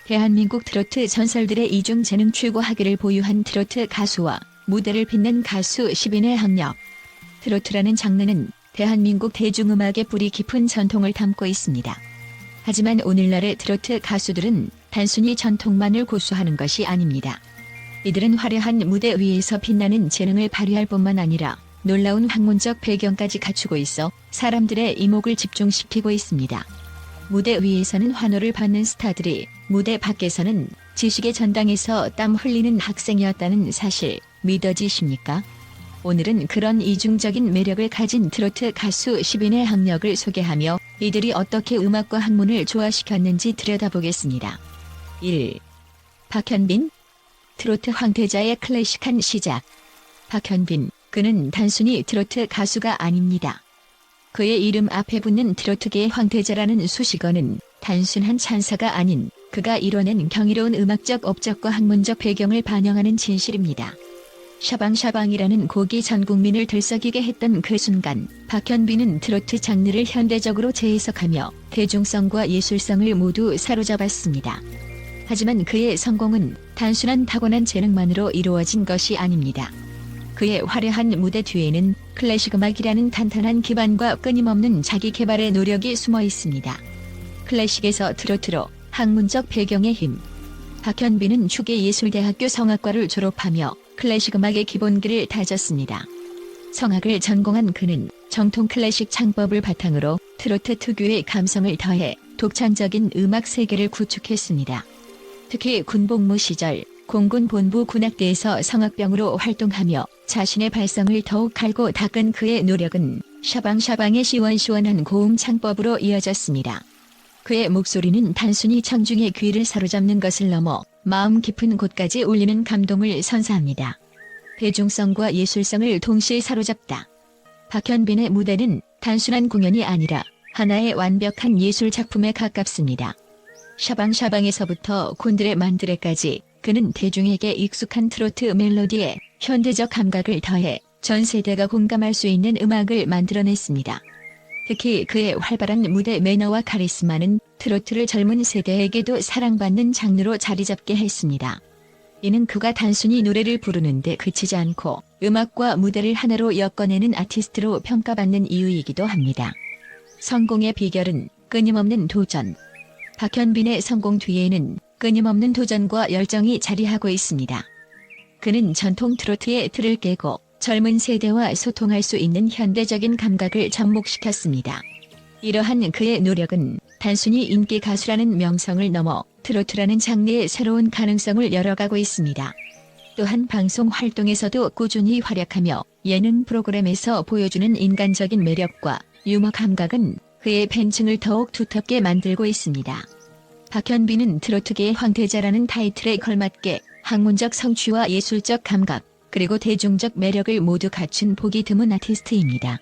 대한민국 트로트 전설들의 이중 재능 최고 학위를 보유한 트로트 가수와 무대를 빛낸 가수 10인의 학력. 트로트라는 장르는 대한민국 대중음악의 뿌리 깊은 전통을 담고 있습니다. 하지만 오늘날의 트로트 가수들은 단순히 전통만을 고수하는 것이 아닙니다. 이들은 화려한 무대 위에서 빛나는 재능을 발휘할 뿐만 아니라 놀라운 학문적 배경까지 갖추고 있어 사람들의 이목을 집중시키고 있습니다. 무대 위에서는 환호를 받는 스타들이 무대 밖에서는 지식의 전당에서 땀 흘리는 학생이었다는 사실 믿어지십니까? 오늘은 그런 이중적인 매력을 가진 트로트 가수 10인의 학력을 소개하며 이들이 어떻게 음악과 학문을 조화시켰는지 들여다보겠습니다. 1. 박현빈. 트로트 황태자의 클래식한 시작. 박현빈, 그는 단순히 트로트 가수가 아닙니다. 그의 이름 앞에 붙는 트로트계의 황태자라는 수식어는 단순한 찬사가 아닌 그가 이뤄낸 경이로운 음악적 업적과 학문적 배경을 반영하는 진실입니다. 샤방샤방이라는 곡이 전 국민을 들썩이게 했던 그 순간, 박현빈은 트로트 장르를 현대적으로 재해석하며 대중성과 예술성을 모두 사로잡았습니다. 하지만 그의 성공은 단순한 타고난 재능만으로 이루어진 것이 아닙니다. 그의 화려한 무대 뒤에는 클래식 음악이라는 탄탄한 기반과 끊임없는 자기 개발의 노력이 숨어 있습니다. 클래식에서 트로트로 학문적 배경의 힘. 박현빈은 추계예술대학교 성악과를 졸업하며 클래식 음악의 기본기를 다졌습니다. 성악을 전공한 그는 정통 클래식 창법을 바탕으로 트로트 특유의 감성을 더해 독창적인 음악 세계를 구축했습니다. 특히 군복무 시절 공군 본부 군악대에서 성악병으로 활동하며 자신의 발성을 더욱 갈고 닦은 그의 노력은 샤방샤방의 시원시원한 고음 창법으로 이어졌습니다. 그의 목소리는 단순히 청중의 귀를 사로잡는 것을 넘어 마음 깊은 곳까지 울리는 감동을 선사합니다. 대중성과 예술성을 동시에 사로잡다. 박현빈의 무대는 단순한 공연이 아니라 하나의 완벽한 예술 작품에 가깝습니다. 샤방샤방에서부터 곤드레 만드레까지 그는 대중에게 익숙한 트로트 멜로디에 현대적 감각을 더해 전 세대가 공감할 수 있는 음악을 만들어냈습니다. 특히 그의 활발한 무대 매너와 카리스마는 트로트를 젊은 세대에게도 사랑받는 장르로 자리잡게 했습니다. 이는 그가 단순히 노래를 부르는 데 그치지 않고 음악과 무대를 하나로 엮어내는 아티스트로 평가받는 이유이기도 합니다. 성공의 비결은 끊임없는 도전. 박현빈의 성공 뒤에는 끊임없는 도전과 열정이 자리하고 있습니다. 그는 전통 트로트의 틀을 깨고 젊은 세대와 소통할 수 있는 현대적인 감각을 접목시켰습니다. 이러한 그의 노력은 단순히 인기 가수라는 명성을 넘어 트로트라는 장르의 새로운 가능성을 열어가고 있습니다. 또한 방송 활동에서도 꾸준히 활약하며 예능 프로그램에서 보여주는 인간적인 매력과 유머 감각은 그의 팬층을 더욱 두텁게 만들고 있습니다. 박현빈은 트로트계의 황태자라는 타이틀에 걸맞게 학문적 성취와 예술적 감각, 그리고 대중적 매력을 모두 갖춘 보기 드문 아티스트입니다.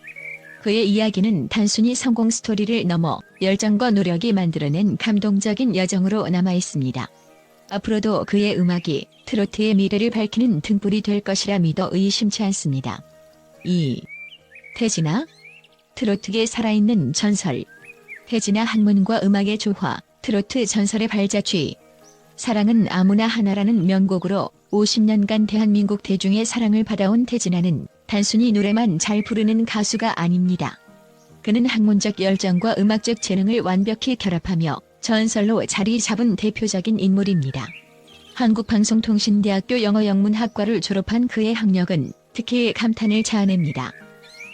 그의 이야기는 단순히 성공 스토리를 넘어 열정과 노력이 만들어낸 감동적인 여정으로 남아있습니다. 앞으로도 그의 음악이 트로트의 미래를 밝히는 등불이 될 것이라 믿어 의심치 않습니다. 2. 태진아. 트로트계 살아있는 전설. 태진아 학문과 음악의 조화, 트로트 전설의 발자취. 사랑은 아무나 하나라는 명곡으로 50년간 대한민국 대중의 사랑을 받아온 태진아는 단순히 노래만 잘 부르는 가수가 아닙니다. 그는 학문적 열정과 음악적 재능을 완벽히 결합하며 전설로 자리 잡은 대표적인 인물입니다. 한국방송통신대학교 영어영문학과를 졸업한 그의 학력은 특히 감탄을 자아냅니다.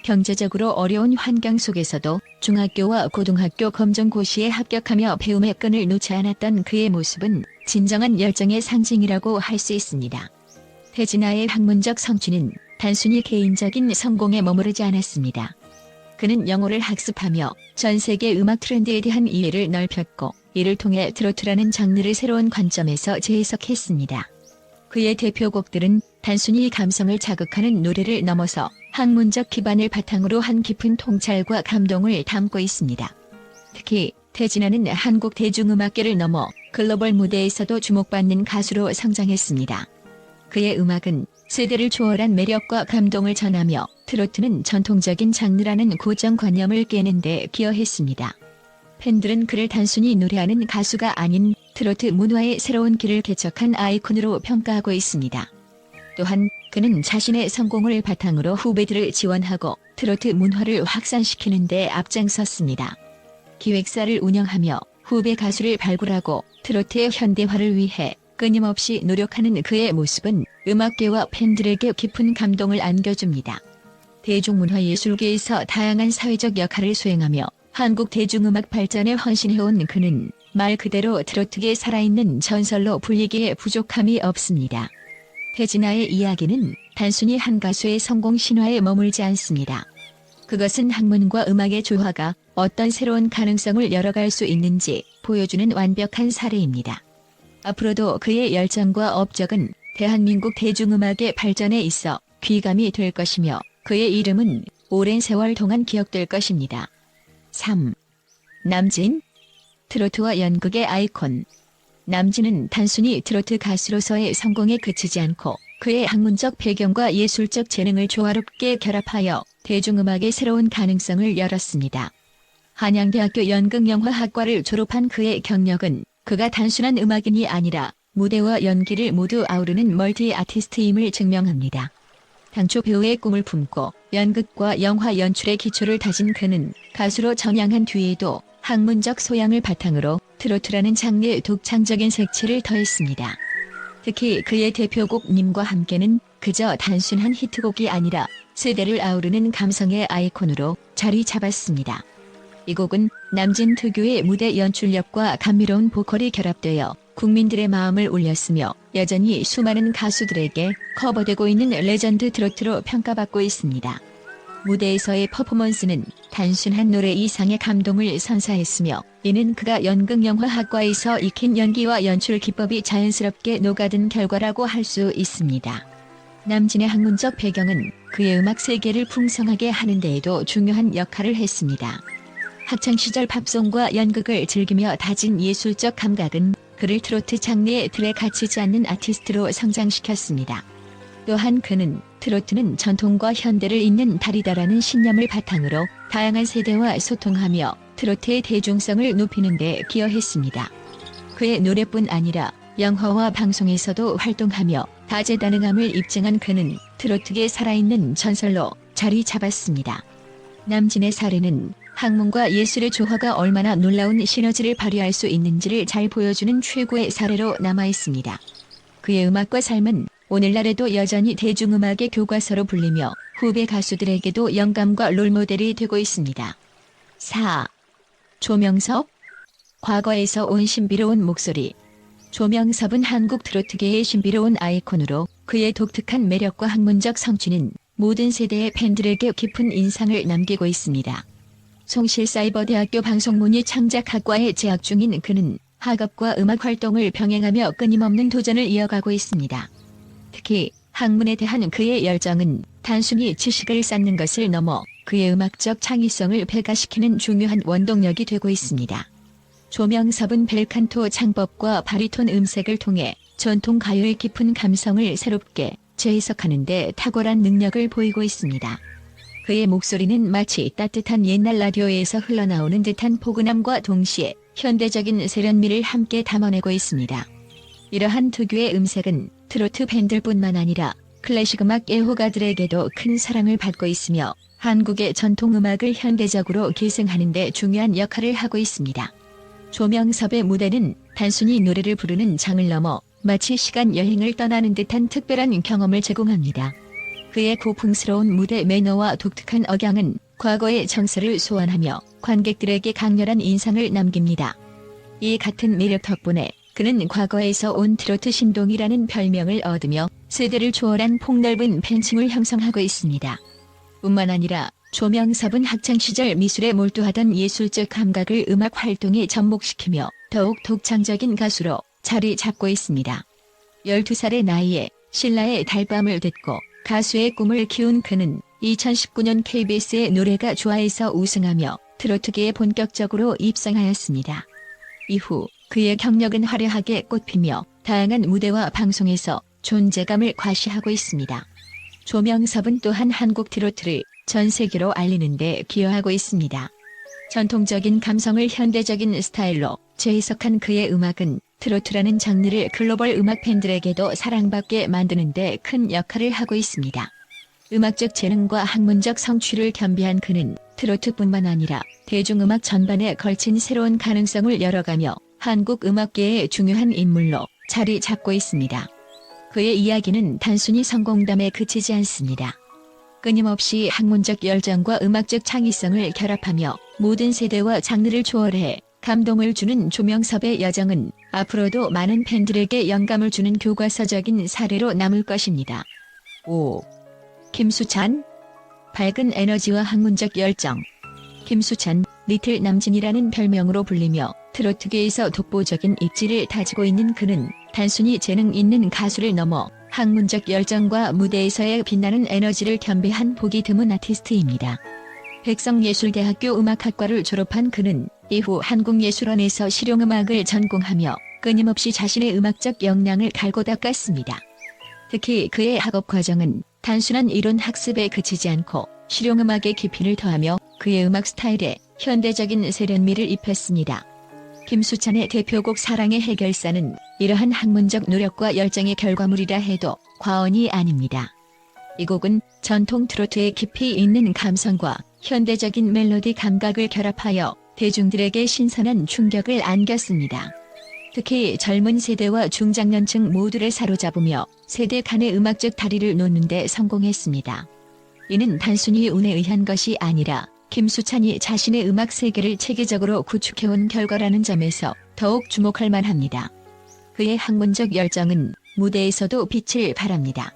경제적으로 어려운 환경 속에서도 중학교와 고등학교 검정고시에 합격하며 배움의 끈을 놓지 않았던 그의 모습은 진정한 열정의 상징이라고 할 수 있습니다. 태진아의 학문적 성취는 단순히 개인적인 성공에 머무르지 않았습니다. 그는 영어를 학습하며 전 세계 음악 트렌드에 대한 이해를 넓혔고 이를 통해 트로트라는 장르를 새로운 관점에서 재해석했습니다. 그의 대표곡들은 단순히 감성을 자극하는 노래를 넘어서 학문적 기반을 바탕으로 한 깊은 통찰과 감동을 담고 있습니다. 특히 태진아는 한국 대중음악계를 넘어 글로벌 무대에서도 주목받는 가수로 성장했습니다. 그의 음악은 세대를 초월한 매력과 감동을 전하며 트로트는 전통적인 장르라는 고정관념을 깨는 데 기여했습니다. 팬들은 그를 단순히 노래하는 가수가 아닌 트로트 문화의 새로운 길을 개척한 아이콘으로 평가하고 있습니다. 또한 그는 자신의 성공을 바탕으로 후배들을 지원하고 트로트 문화를 확산시키는 데 앞장섰습니다. 기획사를 운영하며 후배 가수를 발굴하고 트로트의 현대화를 위해 끊임없이 노력하는 그의 모습은 음악계와 팬들에게 깊은 감동을 안겨줍니다. 대중문화예술계에서 다양한 사회적 역할을 수행하며 한국 대중음악 발전에 헌신해온 그는 말 그대로 트로트계에 살아있는 전설로 불리기에 부족함이 없습니다. 태진아의 이야기는 단순히 한 가수의 성공 신화에 머물지 않습니다. 그것은 학문과 음악의 조화가 어떤 새로운 가능성을 열어갈 수 있는지 보여주는 완벽한 사례입니다. 앞으로도 그의 열정과 업적은 대한민국 대중음악의 발전에 있어 귀감이 될 것이며 그의 이름은 오랜 세월 동안 기억될 것입니다. 3. 남진. 트로트와 연극의 아이콘. 남진은 단순히 트로트 가수로서의 성공에 그치지 않고 그의 학문적 배경과 예술적 재능을 조화롭게 결합하여 대중음악의 새로운 가능성을 열었습니다. 한양대학교 연극영화학과를 졸업한 그의 경력은 그가 단순한 음악인이 아니라 무대와 연기를 모두 아우르는 멀티 아티스트임을 증명합니다. 당초 배우의 꿈을 품고 연극과 영화 연출의 기초를 다진 그는 가수로 전향한 뒤에도 학문적 소양을 바탕으로 트로트라는 장르에 독창적인 색채를 더했습니다. 특히 그의 대표곡 님과 함께는 그저 단순한 히트곡이 아니라 세대를 아우르는 감성의 아이콘으로 자리 잡았습니다. 이 곡은 남진 특유의 무대 연출력과 감미로운 보컬이 결합되어 국민들의 마음을 울렸으며 여전히 수많은 가수들에게 커버되고 있는 레전드 트로트로 평가받고 있습니다. 무대에서의 퍼포먼스는 단순한 노래 이상의 감동을 선사했으며 이는 그가 연극영화학과에서 익힌 연기와 연출 기법이 자연스럽게 녹아든 결과라고 할 수 있습니다. 남진의 학문적 배경은 그의 음악 세계를 풍성하게 하는 데에도 중요한 역할을 했습니다. 학창시절 팝송과 연극을 즐기며 다진 예술적 감각은 그를 트로트 장르의 틀에 갇히지 않는 아티스트로 성장시켰습니다. 또한 그는 트로트는 전통과 현대를 잇는 다리다라는 신념을 바탕으로 다양한 세대와 소통하며 트로트의 대중성을 높이는 데 기여했습니다. 그의 노래뿐 아니라 영화와 방송에서도 활동하며 다재다능함을 입증한 그는 트로트계 살아있는 전설로 자리 잡았습니다. 남진의 사례는 학문과 예술의 조화가 얼마나 놀라운 시너지를 발휘할 수 있는지를 잘 보여주는 최고의 사례로 남아있습니다. 그의 음악과 삶은 오늘날에도 여전히 대중음악의 교과서로 불리며 후배 가수들에게도 영감과 롤모델이 되고 있습니다. 4. 조명섭. 과거에서 온 신비로운 목소리. 조명섭은 한국 트로트계의 신비로운 아이콘으로 그의 독특한 매력과 학문적 성취는 모든 세대의 팬들에게 깊은 인상을 남기고 있습니다. 송실사이버대학교 방송문예창작학과에 재학 중인 그는 학업과 음악 활동을 병행하며 끊임없는 도전을 이어가고 있습니다. 특히 학문에 대한 그의 열정은 단순히 지식을 쌓는 것을 넘어 그의 음악적 창의성을 배가시키는 중요한 원동력이 되고 있습니다. 조명섭은 벨칸토 창법과 바리톤 음색을 통해 전통 가요의 깊은 감성을 새롭게 재해석하는 데 탁월한 능력을 보이고 있습니다. 그의 목소리는 마치 따뜻한 옛날 라디오에서 흘러나오는 듯한 포근함과 동시에 현대적인 세련미를 함께 담아내고 있습니다. 이러한 특유의 음색은 트로트 팬들뿐만 아니라 클래식 음악 애호가들에게도 큰 사랑을 받고 있으며 한국의 전통음악을 현대적으로 계승하는 데 중요한 역할을 하고 있습니다. 조명섭의 무대는 단순히 노래를 부르는 장을 넘어 마치 시간 여행을 떠나는 듯한 특별한 경험을 제공합니다. 그의 고풍스러운 무대 매너와 독특한 억양은 과거의 정서를 소환하며 관객들에게 강렬한 인상을 남깁니다. 이 같은 매력 덕분에 그는 과거에서 온 트로트 신동이라는 별명을 얻으며 세대를 초월한 폭넓은 팬층을 형성하고 있습니다. 뿐만 아니라 조명섭은 학창시절 미술에 몰두하던 예술적 감각을 음악 활동에 접목시키며 더욱 독창적인 가수로 자리 잡고 있습니다. 12살의 나이에 신라의 달밤을 듣고 가수의 꿈을 키운 그는 2019년 KBS의 노래가 좋아에서 우승하며 트로트계에 본격적으로 입성하였습니다. 이후 그의 경력은 화려하게 꽃피며 다양한 무대와 방송에서 존재감을 과시하고 있습니다. 조명섭은 또한 한국 트로트를 전 세계로 알리는 데 기여하고 있습니다. 전통적인 감성을 현대적인 스타일로 재해석한 그의 음악은 트로트라는 장르를 글로벌 음악 팬들에게도 사랑받게 만드는 데 큰 역할을 하고 있습니다. 음악적 재능과 학문적 성취를 겸비한 그는 트로트뿐만 아니라 대중음악 전반에 걸친 새로운 가능성을 열어가며 한국 음악계의 중요한 인물로 자리 잡고 있습니다. 그의 이야기는 단순히 성공담에 그치지 않습니다. 끊임없이 학문적 열정과 음악적 창의성을 결합하며 모든 세대와 장르를 초월해 감동을 주는 조명섭의 여정은 앞으로도 많은 팬들에게 영감을 주는 교과서적인 사례로 남을 것입니다. 5. 김수찬. 밝은 에너지와 학문적 열정. 김수찬, 리틀 남진이라는 별명으로 불리며 트로트계에서 독보적인 입지를 다지고 있는 그는 단순히 재능 있는 가수를 넘어 학문적 열정과 무대에서의 빛나는 에너지를 겸비한 보기 드문 아티스트입니다. 백성예술대학교 음악학과를 졸업한 그는 이후 한국예술원에서 실용음악을 전공하며 끊임없이 자신의 음악적 역량을 갈고 닦았습니다. 특히 그의 학업 과정은 단순한 이론 학습에 그치지 않고 실용음악의 깊이를 더하며 그의 음악 스타일에 현대적인 세련미를 입혔습니다. 김수찬의 대표곡 사랑의 해결사는 이러한 학문적 노력과 열정의 결과물이라 해도 과언이 아닙니다. 이 곡은 전통 트로트의 깊이 있는 감성과 현대적인 멜로디 감각을 결합하여 대중들에게 신선한 충격을 안겼습니다. 특히 젊은 세대와 중장년층 모두를 사로잡으며 세대 간의 음악적 다리를 놓는 데 성공했습니다. 이는 단순히 운에 의한 것이 아니라 김수찬이 자신의 음악 세계를 체계적으로 구축해온 결과라는 점에서 더욱 주목할 만합니다. 그의 학문적 열정은 무대에서도 빛을 발합니다.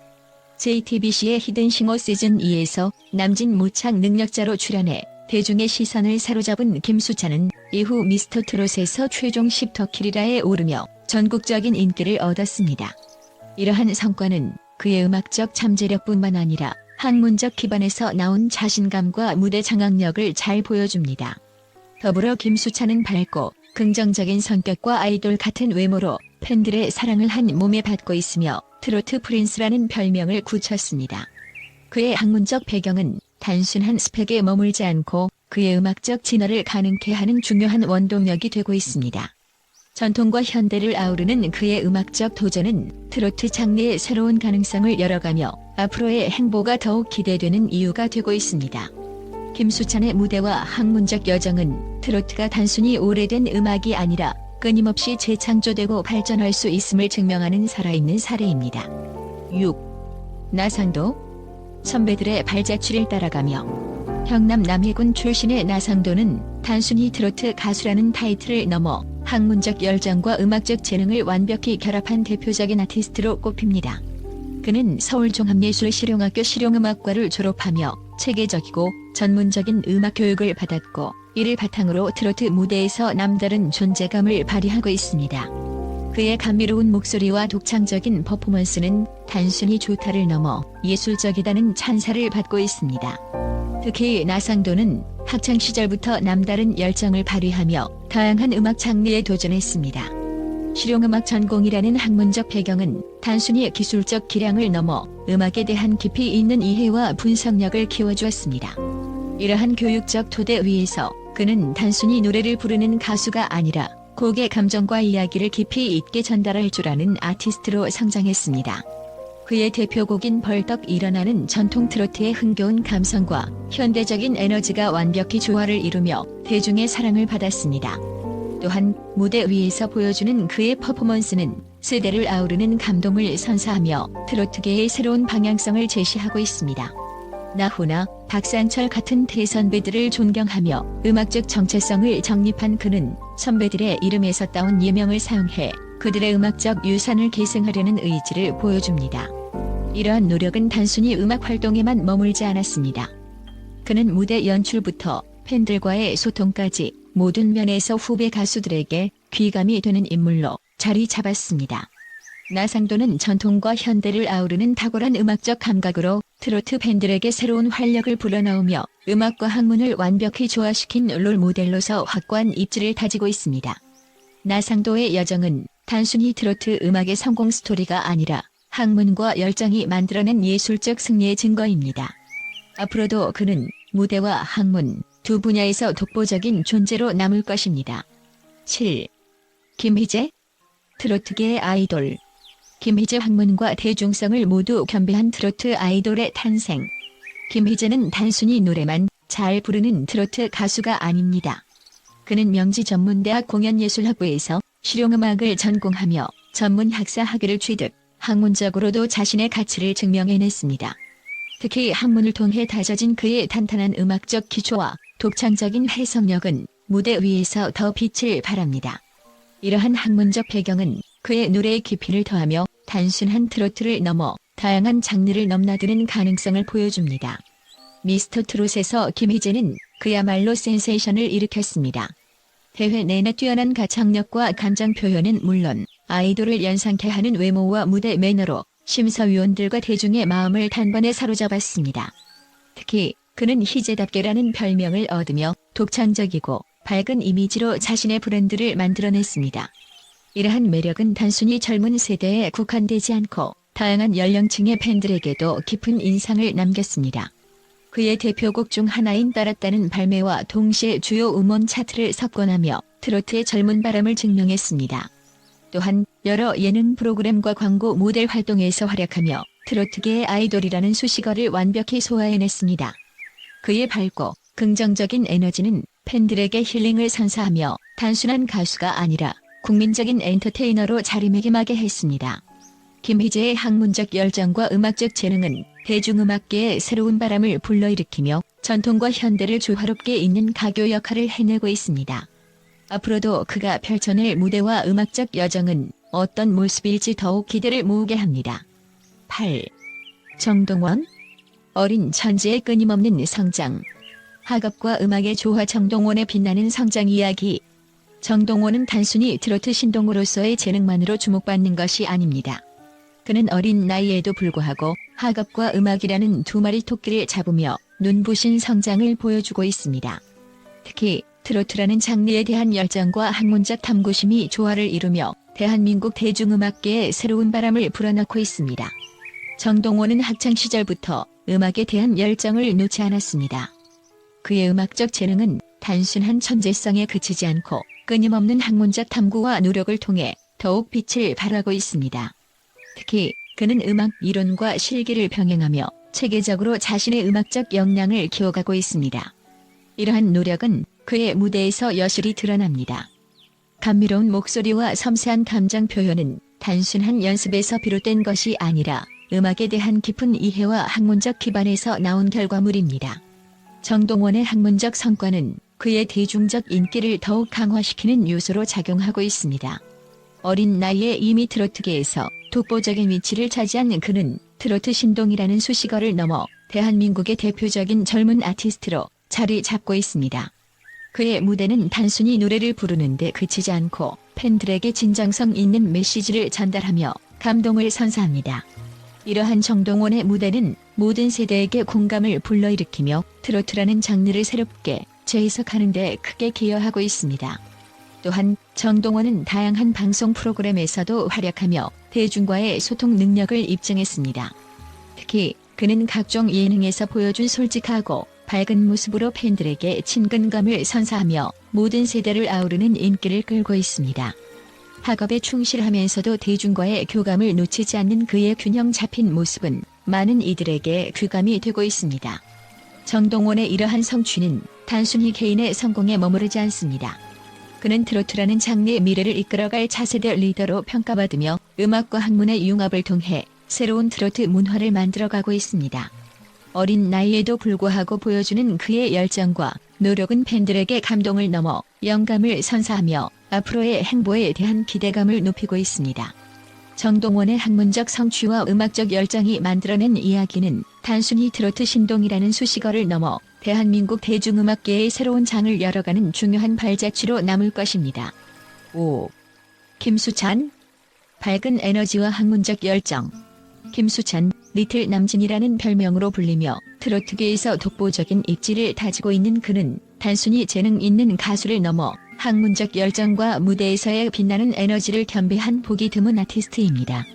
JTBC의 히든싱어 시즌2에서 남진 모창 능력자로 출연해 대중의 시선을 사로잡은 김수찬은 이후 미스터트롯에서 최종 10터키리라에 오르며 전국적인 인기를 얻었습니다. 이러한 성과는 그의 음악적 잠재력뿐만 아니라 학문적 기반에서 나온 자신감과 무대 장악력을 잘 보여줍니다. 더불어 김수찬은 밝고 긍정적인 성격과 아이돌 같은 외모로 팬들의 사랑을 한 몸에 받고 있으며 트로트 프린스라는 별명을 굳혔습니다. 그의 학문적 배경은 단순한 스펙에 머물지 않고 그의 음악적 진화를 가능케 하는 중요한 원동력이 되고 있습니다. 전통과 현대를 아우르는 그의 음악적 도전은 트로트 장르의 새로운 가능성을 열어가며 앞으로의 행보가 더욱 기대되는 이유가 되고 있습니다. 김수찬의 무대와 학문적 여정은 트로트가 단순히 오래된 음악이 아니라 끊임없이 재창조되고 발전할 수 있음을 증명하는 살아있는 사례입니다. 6. 나상도. 선배들의 발자취를 따라가며 경남 남해군 출신의 나상도는 단순히 트로트 가수라는 타이틀을 넘어 학문적 열정과 음악적 재능을 완벽히 결합한 대표적인 아티스트로 꼽힙니다. 그는 서울종합예술실용학교 실용음악과를 졸업하며 체계적이고 전문적인 음악 교육을 받았고 이를 바탕으로 트로트 무대에서 남다른 존재감을 발휘하고 있습니다. 그의 감미로운 목소리와 독창적인 퍼포먼스는 단순히 좋다를 넘어 예술적이다는 찬사를 받고 있습니다. 특히 나상도는 학창시절부터 남다른 열정을 발휘하며 다양한 음악 장르에 도전했습니다. 실용음악 전공이라는 학문적 배경은 단순히 기술적 기량을 넘어 음악에 대한 깊이 있는 이해와 분석력을 키워주었습니다. 이러한 교육적 토대 위에서 그는 단순히 노래를 부르는 가수가 아니라 곡의 감정과 이야기를 깊이 있게 전달할 줄 아는 아티스트로 성장했습니다. 그의 대표곡인 벌떡 일어나는 전통 트로트의 흥겨운 감성과 현대적인 에너지가 완벽히 조화를 이루며 대중의 사랑을 받았습니다. 또한 무대 위에서 보여주는 그의 퍼포먼스는 세대를 아우르는 감동을 선사하며 트로트계의 새로운 방향성을 제시하고 있습니다. 나훈아, 박상철 같은 대선배들을 존경하며 음악적 정체성을 정립한 그는 선배들의 이름에서 따온 예명을 사용해 그들의 음악적 유산을 계승하려는 의지를 보여줍니다. 이러한 노력은 단순히 음악 활동에만 머물지 않았습니다. 그는 무대 연출부터 팬들과의 소통까지 모든 면에서 후배 가수들에게 귀감이 되는 인물로 자리 잡았습니다. 나상도는 전통과 현대를 아우르는 탁월한 음악적 감각으로 트로트 팬들에게 새로운 활력을 불어넣으며 음악과 학문을 완벽히 조화시킨 롤 모델로서 확고한 입지를 다지고 있습니다. 나상도의 여정은 단순히 트로트 음악의 성공 스토리가 아니라 학문과 열정이 만들어낸 예술적 승리의 증거입니다. 앞으로도 그는 무대와 학문 두 분야에서 독보적인 존재로 남을 것입니다. 7. 김희재. 트로트계의 아이돌. 김희재 학문과 대중성을 모두 겸비한 트로트 아이돌의 탄생. 김희재는 단순히 노래만 잘 부르는 트로트 가수가 아닙니다. 그는 명지전문대학 공연예술학부에서 실용음악을 전공하며 전문 학사 학위를 취득, 학문적으로도 자신의 가치를 증명해냈습니다. 특히 학문을 통해 다져진 그의 탄탄한 음악적 기초와 독창적인 해석력은 무대 위에서 더 빛을 발합니다. 이러한 학문적 배경은 그의 노래의 깊이를 더하며 단순한 트로트를 넘어 다양한 장르를 넘나드는 가능성을 보여줍니다. 미스터 트롯에서 김희재는 그야말로 센세이션을 일으켰습니다. 대회 내내 뛰어난 가창력과 감정 표현은 물론 아이돌을 연상케 하는 외모와 무대 매너로 심사위원들과 대중의 마음을 단번에 사로잡았습니다. 특히 그는 희재답게라는 별명을 얻으며 독창적이고 밝은 이미지로 자신의 브랜드를 만들어냈습니다. 이러한 매력은 단순히 젊은 세대에 국한되지 않고 다양한 연령층의 팬들에게도 깊은 인상을 남겼습니다. 그의 대표곡 중 하나인 따랐다는 발매와 동시에 주요 음원 차트를 석권하며 트로트의 젊은 바람을 증명했습니다. 또한 여러 예능 프로그램과 광고 모델 활동에서 활약하며 트로트계의 아이돌이라는 수식어를 완벽히 소화해냈습니다. 그의 밝고 긍정적인 에너지는 팬들에게 힐링을 선사하며 단순한 가수가 아니라 국민적인 엔터테이너로 자리매김하게 했습니다. 김희재의 학문적 열정과 음악적 재능은 대중음악계에 새로운 바람을 불러일으키며 전통과 현대를 조화롭게 잇는 가교 역할을 해내고 있습니다. 앞으로도 그가 펼쳐낼 무대와 음악적 여정은 어떤 모습일지 더욱 기대를 모으게 합니다. 8. 정동원. 어린 천재의 끊임없는 성장. 학업과 음악의 조화. 정동원의 빛나는 성장 이야기. 정동원은 단순히 트로트 신동으로서의 재능만으로 주목받는 것이 아닙니다. 그는 어린 나이에도 불구하고 학업과 음악이라는 두 마리 토끼를 잡으며 눈부신 성장을 보여주고 있습니다. 특히 트로트라는 장르에 대한 열정과 학문적 탐구심이 조화를 이루며 대한민국 대중음악계에 새로운 바람을 불어넣고 있습니다. 정동원은 학창시절부터 음악에 대한 열정을 놓지 않았습니다. 그의 음악적 재능은 단순한 천재성에 그치지 않고 끊임없는 학문적 탐구와 노력을 통해 더욱 빛을 발하고 있습니다. 특히 그는 음악 이론과 실기를 병행하며 체계적으로 자신의 음악적 역량을 키워가고 있습니다. 이러한 노력은 그의 무대에서 여실히 드러납니다. 감미로운 목소리와 섬세한 감정 표현은 단순한 연습에서 비롯된 것이 아니라 음악에 대한 깊은 이해와 학문적 기반에서 나온 결과물입니다. 정동원의 학문적 성과는 그의 대중적 인기를 더욱 강화시키는 요소로 작용하고 있습니다. 어린 나이에 이미 트로트계에서 독보적인 위치를 차지한 그는 트로트 신동이라는 수식어를 넘어 대한민국의 대표적인 젊은 아티스트로 자리 잡고 있습니다. 그의 무대는 단순히 노래를 부르는 데 그치지 않고 팬들에게 진정성 있는 메시지를 전달하며 감동을 선사합니다. 이러한 정동원의 무대는 모든 세대에게 공감을 불러일으키며 트로트라는 장르를 새롭게 재해석하는 데 크게 기여하고 있습니다. 또한 정동원은 다양한 방송 프로그램에서도 활약하며 대중과의 소통 능력을 입증했습니다. 특히 그는 각종 예능에서 보여준 솔직하고 밝은 모습으로 팬들에게 친근감을 선사하며 모든 세대를 아우르는 인기를 끌고 있습니다. 학업에 충실하면서도 대중과의 교감을 놓치지 않는 그의 균형 잡힌 모습은 많은 이들에게 귀감이 되고 있습니다. 정동원의 이러한 성취는 단순히 개인의 성공에 머무르지 않습니다. 그는 트로트라는 장르의 미래를 이끌어갈 차세대 리더로 평가받으며 음악과 학문의 융합을 통해 새로운 트로트 문화를 만들어가고 있습니다. 어린 나이에도 불구하고 보여주는 그의 열정과 노력은 팬들에게 감동을 넘어 영감을 선사하며 앞으로의 행보에 대한 기대감을 높이고 있습니다. 정동원의 학문적 성취와 음악적 열정이 만들어낸 이야기는 단순히 트로트 신동이라는 수식어를 넘어 대한민국 대중음악계의 새로운 장을 열어가는 중요한 발자취로 남을 것입니다. 5. 김수찬. 밝은 에너지와 학문적 열정. 김수찬, 리틀 남진이라는 별명으로 불리며 트로트계에서 독보적인 입지를 다지고 있는 그는 단순히 재능 있는 가수를 넘어 학문적 열정과 무대에서의 빛나는 에너지를 겸비한 보기 드문 아티스트입니다.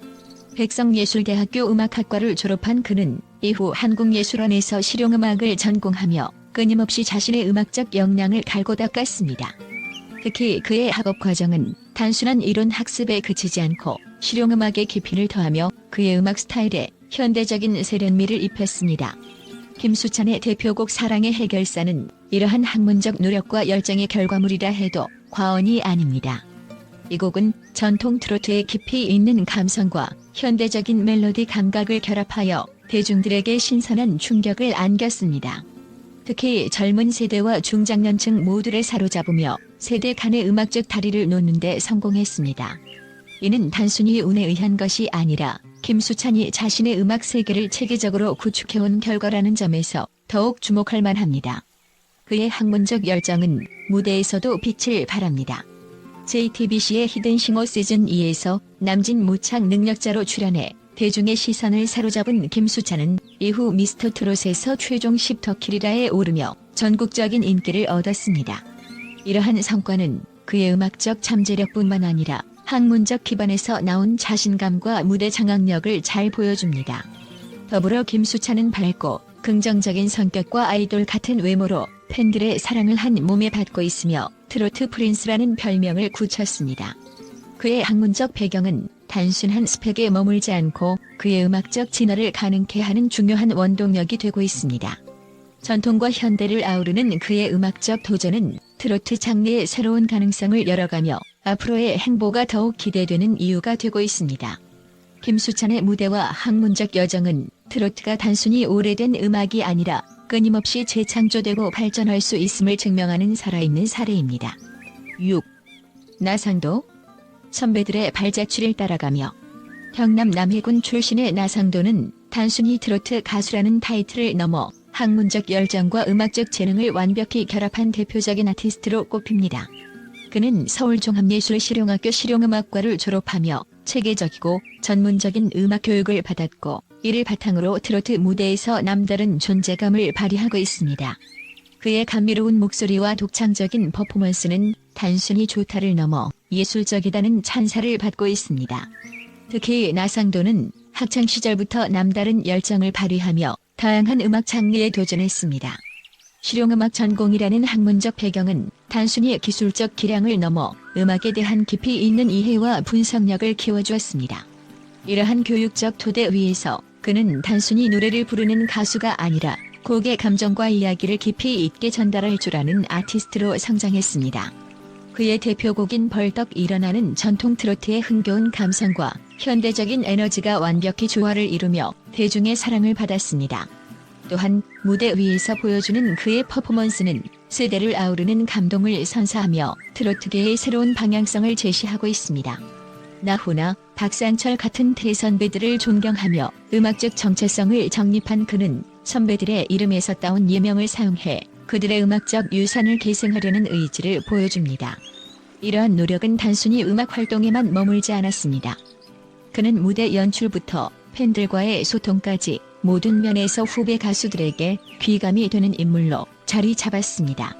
백성예술대학교 음악학과를 졸업한 그는 이후 한국예술원에서 실용음악을 전공하며 끊임없이 자신의 음악적 역량을 갈고 닦았습니다. 특히 그의 학업 과정은 단순한 이론 학습에 그치지 않고 실용음악의 깊이를 더하며 그의 음악 스타일에 현대적인 세련미를 입혔습니다. 김수찬의 대표곡 사랑의 해결사는 이러한 학문적 노력과 열정의 결과물이라 해도 과언이 아닙니다. 이 곡은 전통 트로트의 깊이 있는 감성과 현대적인 멜로디 감각을 결합하여 대중들에게 신선한 충격을 안겼습니다. 특히 젊은 세대와 중장년층 모두를 사로잡으며 세대 간의 음악적 다리를 놓는 데 성공했습니다. 이는 단순히 운에 의한 것이 아니라 김수찬이 자신의 음악 세계를 체계적으로 구축해온 결과라는 점에서 더욱 주목할 만합니다. 그의 학문적 열정은 무대에서도 빛을 발합니다. JTBC의 히든싱어 시즌2에서 남진 모창 능력자로 출연해 대중의 시선을 사로잡은 김수찬은 이후 미스터 트롯에서 최종 10터키리라에 오르며 전국적인 인기를 얻었습니다. 이러한 성과는 그의 음악적 잠재력뿐만 아니라 학문적 기반에서 나온 자신감과 무대 장악력을 잘 보여줍니다. 더불어 김수찬은 밝고 긍정적인 성격과 아이돌 같은 외모로 팬들의 사랑을 한 몸에 받고 있으며 트로트 프린스라는 별명을 굳혔습니다. 그의 학문적 배경은 단순한 스펙에 머물지 않고 그의 음악적 진화를 가능케 하는 중요한 원동력이 되고 있습니다. 전통과 현대를 아우르는 그의 음악적 도전은 트로트 장르의 새로운 가능성을 열어가며 앞으로의 행보가 더욱 기대되는 이유가 되고 있습니다. 김수찬의 무대와 학문적 여정은 트로트가 단순히 오래된 음악이 아니라 끊임없이 재창조되고 발전할 수 있음을 증명하는 살아있는 사례입니다. 6. 나상도 선배들의 발자취를 따라가며 경남 남해군 출신의 나상도는 단순히 트로트 가수라는 타이틀을 넘어 학문적 열정과 음악적 재능을 완벽히 결합한 대표적인 아티스트로 꼽힙니다. 그는 서울종합예술실용학교 실용음악과를 졸업하며 체계적이고 전문적인 음악 교육을 받았고 이를 바탕으로 트로트 무대에서 남다른 존재감을 발휘하고 있습니다. 그의 감미로운 목소리와 독창적인 퍼포먼스는 단순히 좋다를 넘어 예술적이다는 찬사를 받고 있습니다. 특히 나상도는 학창시절부터 남다른 열정을 발휘하며 다양한 음악 장르에 도전했습니다. 실용음악 전공이라는 학문적 배경은 단순히 기술적 기량을 넘어 음악에 대한 깊이 있는 이해와 분석력을 키워주었습니다. 이러한 교육적 토대 위에서 그는 단순히 노래를 부르는 가수가 아니라 곡의 감정과 이야기를 깊이 있게 전달할 줄 아는 아티스트로 성장했습니다. 그의 대표곡인 벌떡 일어나는 전통 트로트의 흥겨운 감성과 현대적인 에너지가 완벽히 조화를 이루며 대중의 사랑을 받았습니다. 또한 무대 위에서 보여주는 그의 퍼포먼스는 세대를 아우르는 감동을 선사하며 트로트계의 새로운 방향성을 제시하고 있습니다. 나훈아, 박상철 같은 대선배들을 존경하며 음악적 정체성을 정립한 그는 선배들의 이름에서 따온 예명을 사용해 그들의 음악적 유산을 계승하려는 의지를 보여줍니다. 이러한 노력은 단순히 음악 활동에만 머물지 않았습니다. 그는 무대 연출부터 팬들과의 소통까지 모든 면에서 후배 가수들에게 귀감이 되는 인물로 자리 잡았습니다.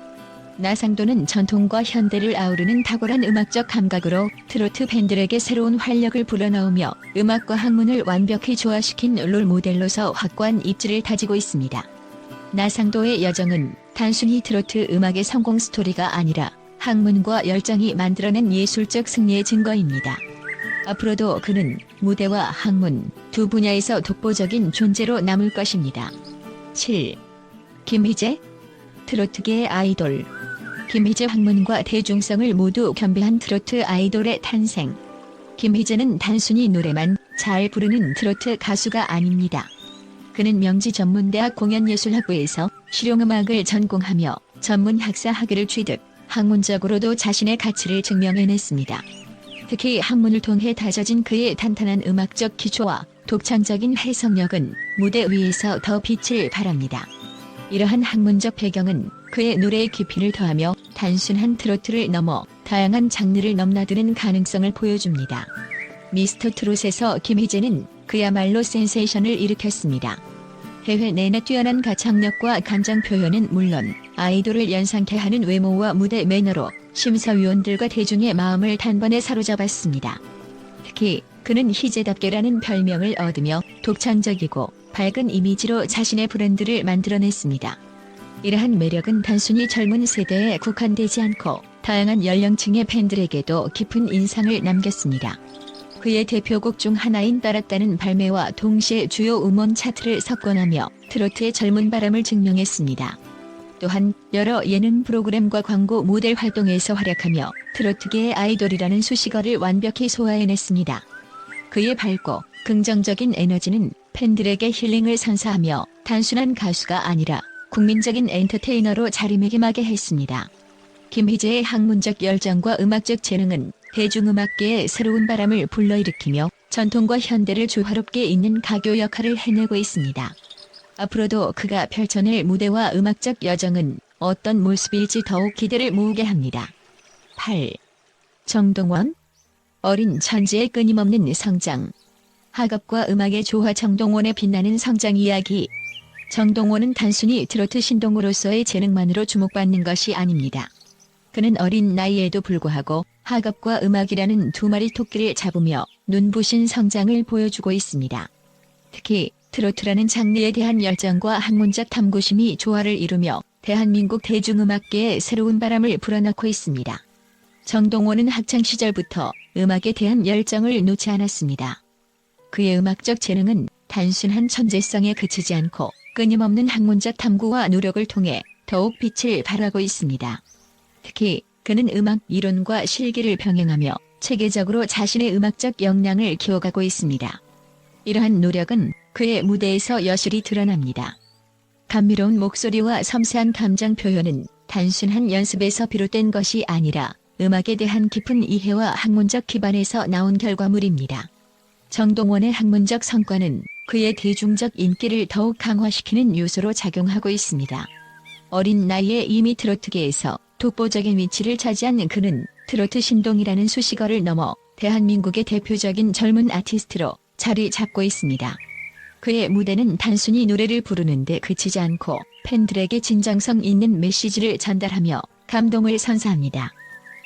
나상도는 전통과 현대를 아우르는 탁월한 음악적 감각으로 트로트 팬들에게 새로운 활력을 불어넣으며 음악과 학문을 완벽히 조화시킨 롤 모델로서 확고한 입지를 다지고 있습니다. 나상도의 여정은 단순히 트로트 음악의 성공 스토리가 아니라 학문과 열정이 만들어낸 예술적 승리의 증거입니다. 앞으로도 그는 무대와 학문 두 분야에서 독보적인 존재로 남을 것입니다. 7. 김희재 트로트계의 아이돌. 김희재 학문과 대중성을 모두 겸비한 트로트 아이돌의 탄생. 김희재는 단순히 노래만 잘 부르는 트로트 가수가 아닙니다. 그는 명지전문대학 공연예술학부에서 실용음악을 전공하며 전문 학사 학위를 취득, 학문적으로도 자신의 가치를 증명해냈습니다. 특히 학문을 통해 다져진 그의 탄탄한 음악적 기초와 독창적인 해석력은 무대 위에서 더 빛을 발합니다. 이러한 학문적 배경은 그의 노래의 깊이를 더하며 단순한 트로트를 넘어 다양한 장르를 넘나드는 가능성을 보여줍니다. 미스터 트롯에서 김희재는 그야말로 센세이션을 일으켰습니다. 해외 내내 뛰어난 가창력과 감정 표현은 물론 아이돌을 연상케 하는 외모와 무대 매너로 심사위원들과 대중의 마음을 단번에 사로잡았습니다. 특히 그는 희재답게라는 별명을 얻으며 독창적이고 밝은 이미지로 자신의 브랜드를 만들어냈습니다. 이러한 매력은 단순히 젊은 세대에 국한되지 않고 다양한 연령층의 팬들에게도 깊은 인상을 남겼습니다. 그의 대표곡 중 하나인 따랐다는 발매와 동시에 주요 음원 차트를 석권하며 트로트의 젊은 바람을 증명했습니다. 또한 여러 예능 프로그램과 광고 모델 활동에서 활약하며 트로트계의 아이돌이라는 수식어를 완벽히 소화해냈습니다. 그의 밝고 긍정적인 에너지는 팬들에게 힐링을 선사하며 단순한 가수가 아니라 국민적인 엔터테이너로 자리매김하게 했습니다. 김희재의 학문적 열정과 음악적 재능은 대중음악계에 새로운 바람을 불러일으키며 전통과 현대를 조화롭게 잇는 가교 역할을 해내고 있습니다. 앞으로도 그가 펼쳐낼 무대와 음악적 여정은 어떤 모습일지 더욱 기대를 모으게 합니다. 8. 정동원. 어린 천재의 끊임없는 성장. 학업과 음악의 조화. 정동원의 빛나는 성장 이야기. 정동원은 단순히 트로트 신동으로서의 재능만으로 주목받는 것이 아닙니다. 그는 어린 나이에도 불구하고 학업과 음악이라는 두 마리 토끼를 잡으며 눈부신 성장을 보여주고 있습니다. 특히 트로트라는 장르에 대한 열정과 학문적 탐구심이 조화를 이루며 대한민국 대중음악계에 새로운 바람을 불어넣고 있습니다. 정동원은 학창시절부터 음악에 대한 열정을 놓지 않았습니다. 그의 음악적 재능은 단순한 천재성에 그치지 않고 끊임없는 학문적 탐구와 노력을 통해 더욱 빛을 발하고 있습니다. 특히 그는 음악 이론과 실기를 병행하며 체계적으로 자신의 음악적 역량을 키워가고 있습니다. 이러한 노력은 그의 무대에서 여실히 드러납니다. 감미로운 목소리와 섬세한 감정 표현은 단순한 연습에서 비롯된 것이 아니라 음악에 대한 깊은 이해와 학문적 기반에서 나온 결과물입니다. 정동원의 학문적 성과는 그의 대중적 인기를 더욱 강화시키는 요소로 작용하고 있습니다. 어린 나이에 이미 트로트계에서 독보적인 위치를 차지한 그는 트로트 신동이라는 수식어를 넘어 대한민국의 대표적인 젊은 아티스트로 자리 잡고 있습니다. 그의 무대는 단순히 노래를 부르는 데 그치지 않고 팬들에게 진정성 있는 메시지를 전달하며 감동을 선사합니다.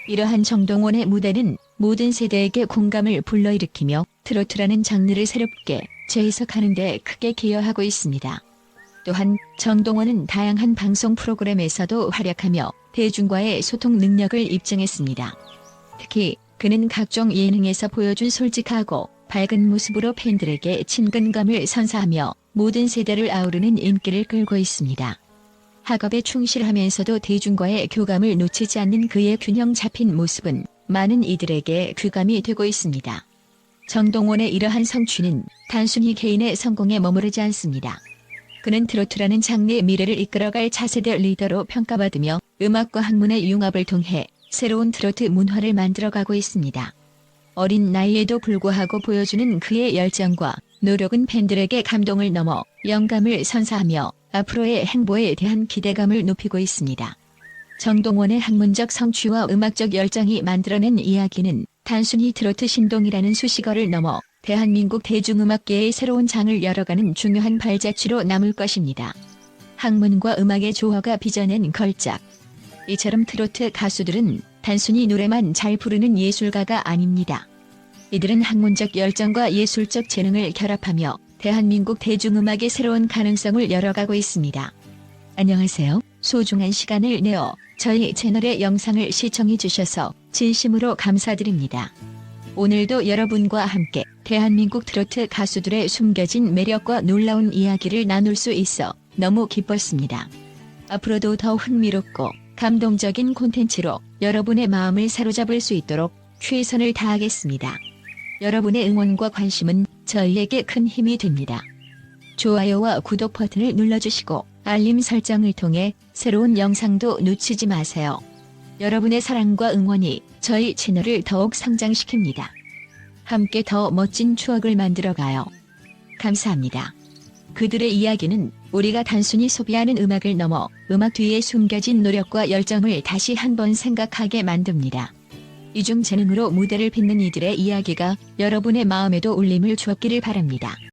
이러한 정동원의 무대는 모든 세대에게 공감을 불러일으키며 트로트라는 장르를 새롭게 재해석하는 데 크게 기여하고 있습니다. 또한 정동원은 다양한 방송 프로그램에서도 활약하며 대중과의 소통 능력을 입증했습니다. 특히 그는 각종 예능에서 보여준 솔직하고 밝은 모습으로 팬들에게 친근감을 선사하며 모든 세대를 아우르는 인기를 끌고 있습니다. 학업에 충실하면서도 대중과의 교감을 놓치지 않는 그의 균형 잡힌 모습은 많은 이들에게 귀감이 되고 있습니다. 정동원의 이러한 성취는 단순히 개인의 성공에 머무르지 않습니다. 그는 트로트라는 장르의 미래를 이끌어갈 차세대 리더로 평가받으며 음악과 학문의 융합을 통해 새로운 트로트 문화를 만들어가고 있습니다. 어린 나이에도 불구하고 보여주는 그의 열정과 노력은 팬들에게 감동을 넘어 영감을 선사하며 앞으로의 행보에 대한 기대감을 높이고 있습니다. 정동원의 학문적 성취와 음악적 열정이 만들어낸 이야기는 단순히 트로트 신동이라는 수식어를 넘어 대한민국 대중음악계의 새로운 장을 열어가는 중요한 발자취로 남을 것입니다. 학문과 음악의 조화가 빚어낸 걸작. 이처럼 트로트 가수들은 단순히 노래만 잘 부르는 예술가가 아닙니다. 이들은 학문적 열정과 예술적 재능을 결합하며 대한민국 대중음악의 새로운 가능성을 열어가고 있습니다. 안녕하세요. 소중한 시간을 내어 저희 채널의 영상을 시청해 주셔서 진심으로 감사드립니다. 오늘도 여러분과 함께 대한민국 트로트 가수들의 숨겨진 매력과 놀라운 이야기를 나눌 수 있어 너무 기뻤습니다. 앞으로도 더 흥미롭고 감동적인 콘텐츠로 여러분의 마음을 사로잡을 수 있도록 최선을 다하겠습니다. 여러분의 응원과 관심은 저희에게 큰 힘이 됩니다. 좋아요와 구독 버튼을 눌러주시고 알림 설정을 통해 새로운 영상도 놓치지 마세요. 여러분의 사랑과 응원이 저희 채널을 더욱 성장시킵니다. 함께 더 멋진 추억을 만들어가요. 감사합니다. 그들의 이야기는 우리가 단순히 소비하는 음악을 넘어 음악 뒤에 숨겨진 노력과 열정을 다시 한번 생각하게 만듭니다. 이중 재능으로 무대를 빛낸 이들의 이야기가 여러분의 마음에도 울림을 주었기를 바랍니다.